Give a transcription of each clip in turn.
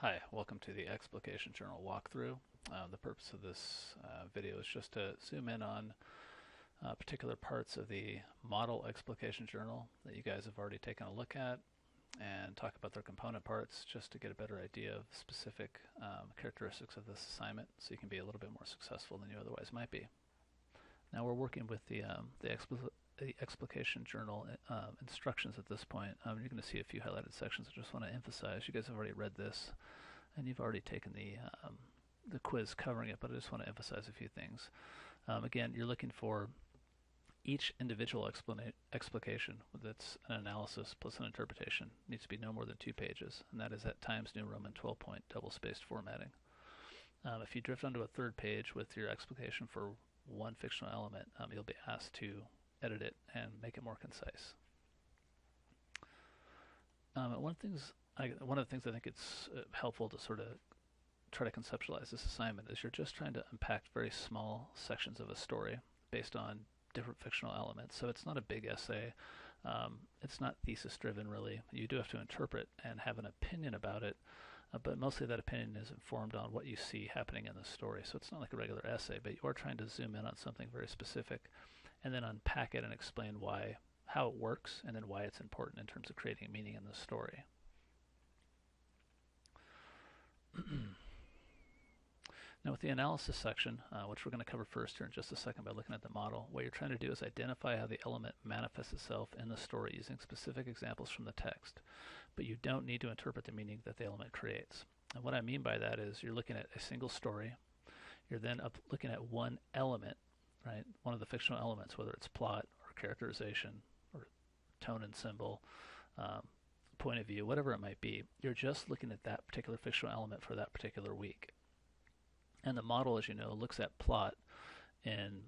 Hi, welcome to the Explication Journal walkthrough. The purpose of this video is just to zoom in on particular parts of the model Explication Journal that you guys have already taken a look at and talk about their component parts just to get a better idea of specific characteristics of this assignment so you can be a little bit more successful than you otherwise might be. Now we're working with the Explication Journal instructions at this point. You're going to see a few highlighted sections. I just want to emphasize you guys have already read this and you've already taken the quiz covering it, but I just want to emphasize a few things. Again, you're looking for each individual explication that's an analysis plus an interpretation needs to be no more than 2 pages, and that is at Times New Roman 12-point double-spaced formatting. If you drift onto a third page with your explication for one fictional element, you'll be asked to edit it and make it more concise. One of the things I think it's helpful to sort of try to conceptualize this assignment is you're just trying to unpack very small sections of a story based on different fictional elements. So it's not a big essay. It's not thesis driven really. You do have to interpret and have an opinion about it, but mostly that opinion is informed on what you see happening in the story. So it's not like a regular essay, but you are trying to zoom in on something very specific and then unpack it and explain how it works, and then why it's important in terms of creating meaning in the story. Now with the analysis section, which we're going to cover first here in just a second by looking at the model, what you're trying to do is identify how the element manifests itself in the story using specific examples from the text. But you don't need to interpret the meaning that the element creates. And what I mean by that is you're looking at a single story. You're then looking at one element, right? One of the fictional elements, whether it's plot or characterization or tone and symbol, point of view, whatever it might be. You're just looking at that particular fictional element for that particular week. And the model, as you know, looks at plot in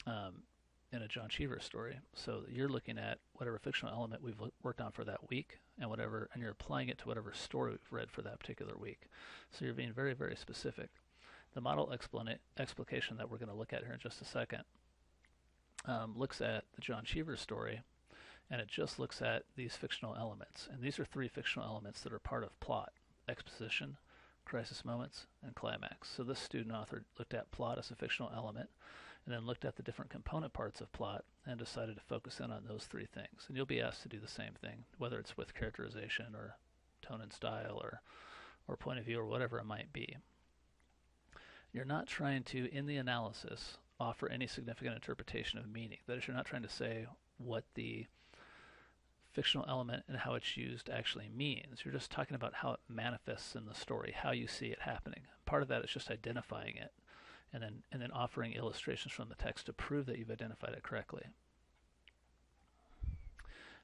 a John Cheever story. So you're looking at whatever fictional element we've worked on for that week, and you're applying it to whatever story we've read for that particular week. So you're being very, very specific. The model explication that we're going to look at here in just a second looks at the John Cheever story, and it just looks at these fictional elements. And these are 3 fictional elements that are part of plot: exposition, crisis moments, and climax. So this student author looked at plot as a fictional element and then looked at the different component parts of plot and decided to focus in on those 3 things. And you'll be asked to do the same thing, whether it's with characterization or tone and style or point of view or whatever it might be. You're not trying to, in the analysis, offer any significant interpretation of meaning. That is, you're not trying to say what the fictional element and how it's used actually means. You're just talking about how it manifests in the story, how you see it happening. Part of that is just identifying it and then offering illustrations from the text to prove that you've identified it correctly.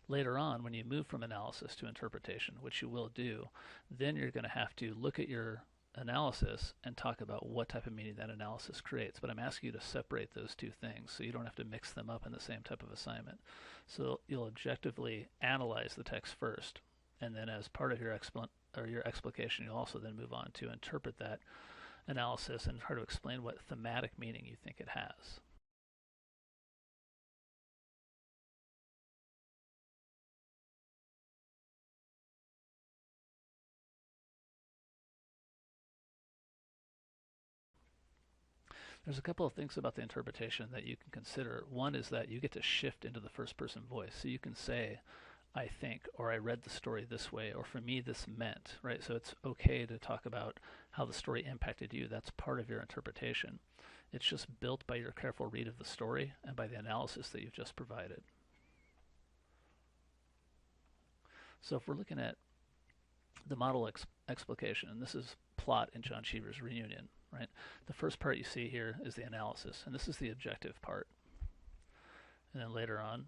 Later on, when you move from analysis to interpretation, which you will do, then you're going to have to look at your analysis and talk about what type of meaning that analysis creates. But I'm asking you to separate those 2 things so you don't have to mix them up in the same type of assignment. So you'll objectively analyze the text first, and then as part of your explication, you'll also then move on to interpret that analysis and try to explain what thematic meaning you think it has. There's a couple of things about the interpretation that you can consider. One is that you get to shift into the first person voice. So you can say, I think, or I read the story this way, or for me this meant, right? So it's okay to talk about how the story impacted you. That's part of your interpretation. It's just built by your careful read of the story and by the analysis that you've just provided. So if we're looking at the model explication, and this is plot in John Cheever's Reunion, right? The first part you see here is the analysis, and this is the objective part. And then later on,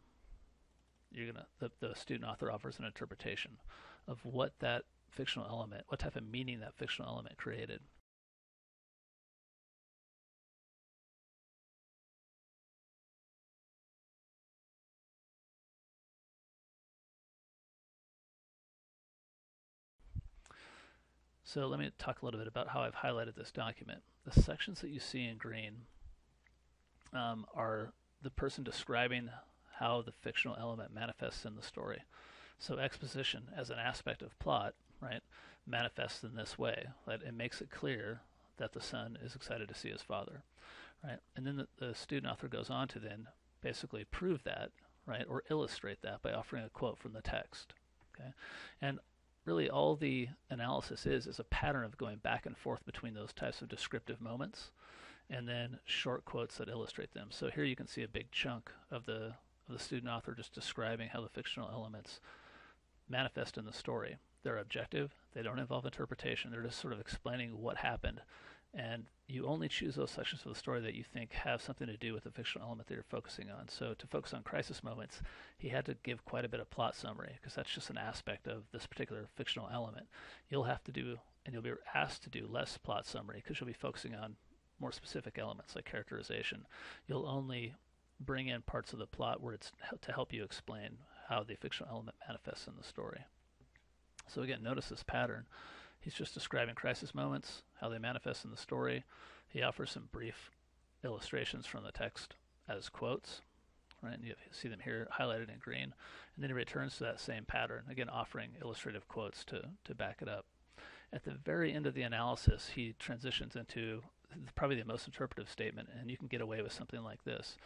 the student author offers an interpretation of what that fictional element, what type of meaning that fictional element created. So let me talk a little bit about how I've highlighted this document. The sections that you see in green are the person describing how the fictional element manifests in the story. So exposition as an aspect of plot, right? manifests in this way, that it makes it clear that the son is excited to see his father, right? And then the student author goes on to then basically prove that, right, or illustrate that by offering a quote from the text, okay? And really all the analysis is a pattern of going back and forth between those types of descriptive moments and then short quotes that illustrate them. So here you can see a big chunk of the student author just describing how the fictional elements manifest in the story. They're objective, they don't involve interpretation, they're just sort of explaining what happened. And you only choose those sections of the story that you think have something to do with the fictional element that you're focusing on. So to focus on crisis moments, he had to give quite a bit of plot summary because that's just an aspect of this particular fictional element. You'll have to do, and you'll be asked to do, less plot summary because you'll be focusing on more specific elements like characterization. You'll only bring in parts of the plot where it's to help you explain how the fictional element manifests in the story. So again, notice this pattern. He's just describing crisis moments, how they manifest in the story. He offers some brief illustrations from the text as quotes, right? And you see them here highlighted in green. And then he returns to that same pattern, again offering illustrative quotes to back it up. At the very end of the analysis, he transitions into probably the most interpretive statement, and you can get away with something like this.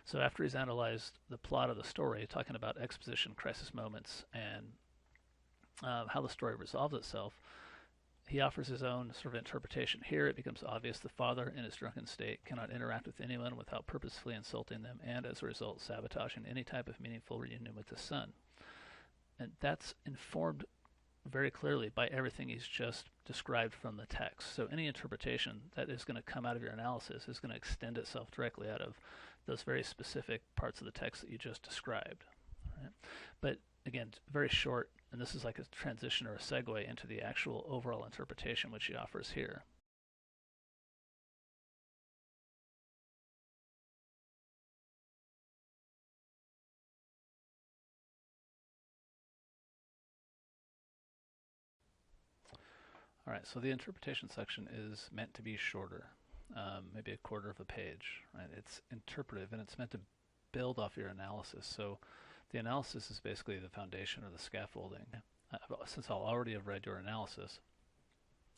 So after he's analyzed the plot of the story, talking about exposition, crisis moments, and how the story resolves itself, he offers his own sort of interpretation. Here it becomes obvious the father, in his drunken state, cannot interact with anyone without purposefully insulting them and, as a result, sabotaging any type of meaningful reunion with his son. And that's informed very clearly by everything he's just described from the text. So any interpretation that is going to come out of your analysis is going to extend itself directly out of those very specific parts of the text that you just described. Right? But again, very short, and this is like a transition or a segue into the actual overall interpretation which he offers here. All right, so the interpretation section is meant to be shorter, maybe a quarter of a page. Right? It's interpretive, and it's meant to build off your analysis. So the analysis is basically the foundation or the scaffolding. Since I'll already have read your analysis,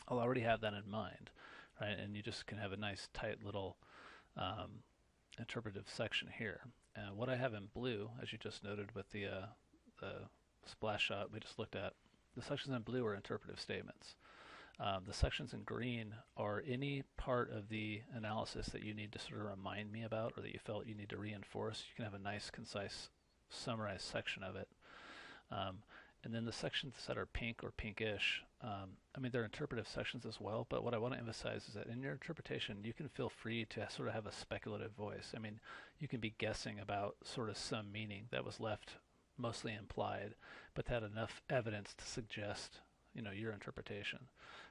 I'll already have that in mind, right? And you just can have a nice, tight little interpretive section here. And what I have in blue, as you just noted with the splash shot we just looked at, the sections in blue are interpretive statements. The sections in green are any part of the analysis that you need to sort of remind me about or that you felt you need to reinforce. You can have a nice, concise, summarized section of it. And then the sections that are pink or pinkish, I mean, they're interpretive sections as well, but what I want to emphasize is that in your interpretation, you can feel free to sort of have a speculative voice. I mean, you can be guessing about sort of some meaning that was left mostly implied, but had enough evidence to suggest, you know, your interpretation.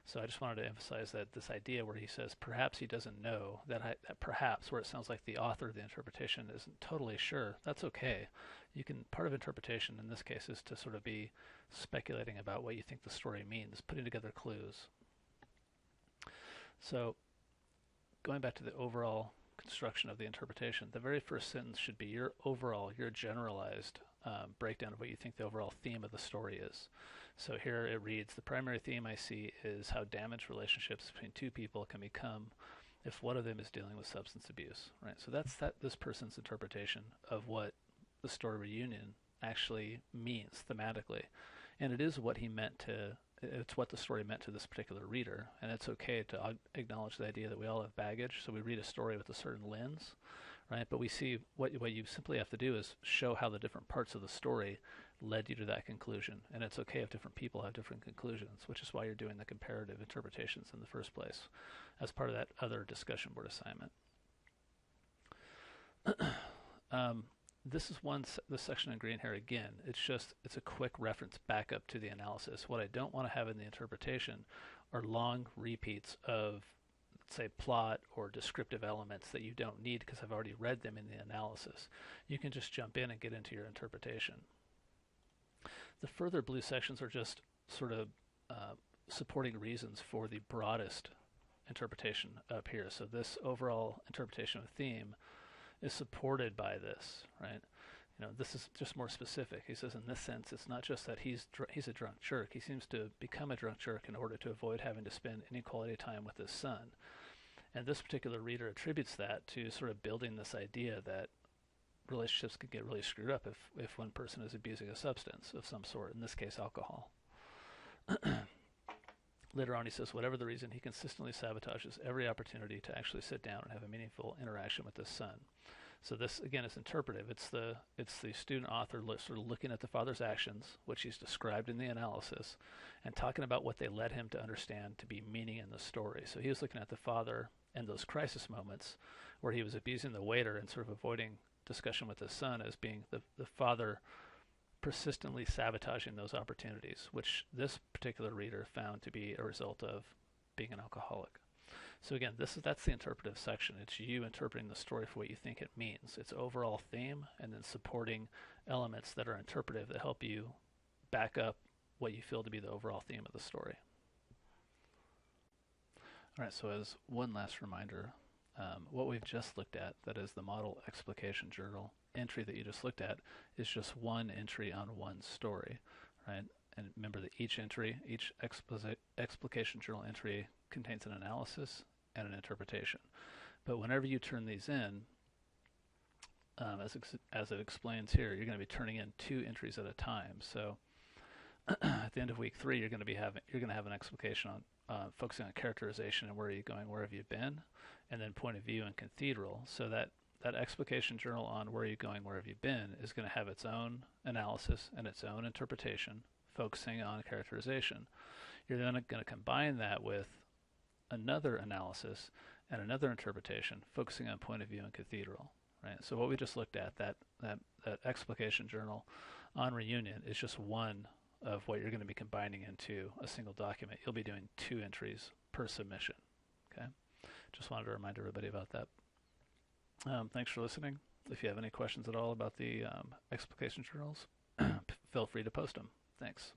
So I just wanted to emphasize that this idea where he says perhaps he doesn't know, that perhaps, where it sounds like the author of the interpretation isn't totally sure, that's okay. You can, part of interpretation in this case is to sort of be speculating about what you think the story means, putting together clues. So going back to the overall construction of the interpretation, the very first sentence should be your overall, your generalized breakdown of what you think the overall theme of the story is. So here it reads, the primary theme I see is how damaged relationships between two people can become if one of them is dealing with substance abuse, right? So that's this person's interpretation of what the story Reunion actually means thematically. And it is what he meant to, it's what the story meant to this particular reader. And it's okay to acknowledge the idea that we all have baggage. So we read a story with a certain lens, right? But we see what you simply have to do is show how the different parts of the story led you to that conclusion. And it's okay if different people have different conclusions, which is why you're doing the comparative interpretations in the first place as part of that other discussion board assignment. This is the section in green here again. It's a quick reference back up to the analysis. What I don't want to have in the interpretation are long repeats of, say, plot or descriptive elements that you don't need because I've already read them in the analysis. You can just jump in and get into your interpretation. The further blue sections are just sort of supporting reasons for the broadest interpretation up here. So this overall interpretation of theme is supported by this, right? This is just more specific. He says in this sense, it's not just that he's a drunk jerk. He seems to become a drunk jerk in order to avoid having to spend any quality time with his son. And this particular reader attributes that to sort of building this idea that relationships can get really screwed up if one person is abusing a substance of some sort, in this case alcohol. Later on he says, whatever the reason, he consistently sabotages every opportunity to actually sit down and have a meaningful interaction with his son. So this, again, is interpretive. It's the student author sort of looking at the father's actions, which he's described in the analysis, and talking about what they led him to understand to be meaning in the story. So he was looking at the father and those crisis moments where he was abusing the waiter and sort of avoiding discussion with his son as being the father persistently sabotaging those opportunities, which this particular reader found to be a result of being an alcoholic. So again, that's the interpretive section. It's you interpreting the story for what you think it means. It's overall theme and then supporting elements that are interpretive that help you back up what you feel to be the overall theme of the story. All right, so as one last reminder, what we've just looked at, that is the model explication journal entry that you just looked at, is just one entry on one story, right? And remember that each entry, each explication journal entry contains an analysis and an interpretation. But whenever you turn these in, as it explains here, you're going to be turning in 2 entries at a time. So at the end of week 3, you're going to have an explication on focusing on characterization and where are you going, where have you been, and then point of view and cathedral. So that explication journal on where are you going, where have you been is going to have its own analysis and its own interpretation, focusing on characterization. You're then going to combine that with another analysis and another interpretation, focusing on point of view and cathedral. Right. So what we just looked at, that explication journal on reunion, is just one of what you're going to be combining into a single document. You'll be doing 2 entries per submission. Okay. Just wanted to remind everybody about that. Thanks for listening. If you have any questions at all about the explication journals, feel free to post them. Thanks.